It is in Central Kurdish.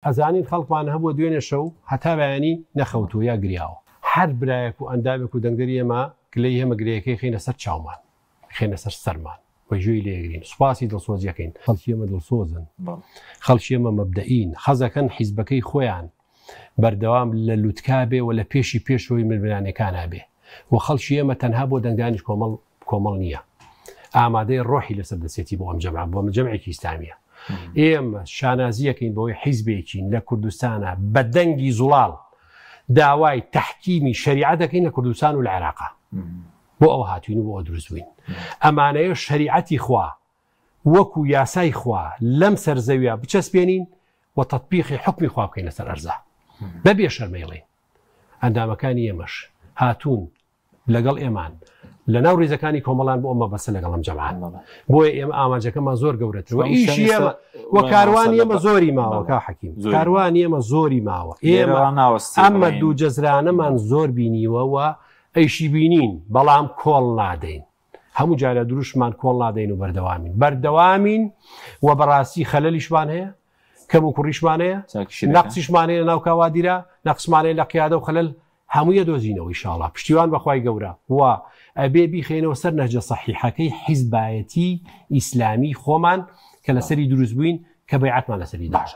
ئەزانین خەڵکمان هەبووە دوێنێ شەو هەتا بەیانی نەخەوتووە یا گریاوە هەر برایەک و ئەندامێک و دەنگدەری ئێمە گلەی هەمە گرەیەکەی خینە سەر چاومان خێنە سەر سەرمان بەژووی لێگرین سوپاسی دڵسۆزیەکەین خەڵکی ئێمە دڵسۆزن خەڵکی ئێمە مەبدەئین حەزەکەن حیزبەکەی خۆیان بەردەوام لە لوتکابێ و لە پێشی پێشەوەی ململانەکانە بێ و خەڵکی ئێمە تەنها بۆ دەنگدانیش کۆمەڵ نییە ئامادەی ڕۆحی لەسەر دەسێتی بۆ ئەم جەمع بۆ جەمعێکی ئیسلامیە ئێمە شانازیەکەین بەوەی حیزبێکین لە کوردستانە بە دەنگی زوڵاڵ داوای تەحکیمی شەریعەت دەکەین لە کوردستان و لە عێراقا بۆ ئەو هاتوین و بۆ ئەو دروستبووین ئەمانەیە شەریعەتی خوا وەکو یاسای خوا لەم سەرزەویە بچەسپێنین و تەطبیقی حکمی خوا بکەین لەسەر ئەرزا بەبێ شەرمەیڵێن ئەندامەکانی ئێمەش هاتوون لەگەڵ ئێمان لە ناو ڕێزەکانی کۆمەڵان بۆ ئەمە بەسە لەگەڵ ئەم جەمعان بۆیە ئێمە ئاماجەکەمان زۆر گەورەترەوە ئیشی ئێمە وە کاروانی ئێمە زۆری ماوە کا حەکیم کاروانی ئێمە زۆری ماوە ئێمە ئەمە دوو جەزرانەمان زۆر بینیوە و ئەیشی بینین بەڵام کۆڵ نادەین هەموو جارە دروشمان کۆڵ نادەین و بەردەوامین و بەڕاستی خەلەلیشمان هەیە کەم و کوڕیشمان هەیە نەقسیشمان هەیە لە ناو کاوادیرە نەقسمان هەیە لە قیادە و خەلەل هەموویە دۆزینەوە ئینشاڵڵا پشتیوان بەخوای گەورە و ئەبێ بیخێنەوە سەر نەهجە سەحیحەکەی حیزبایەتی ئیسلامی خۆمان کە لەسەری دروست بووین کە بەیعەتمان لەسەری داش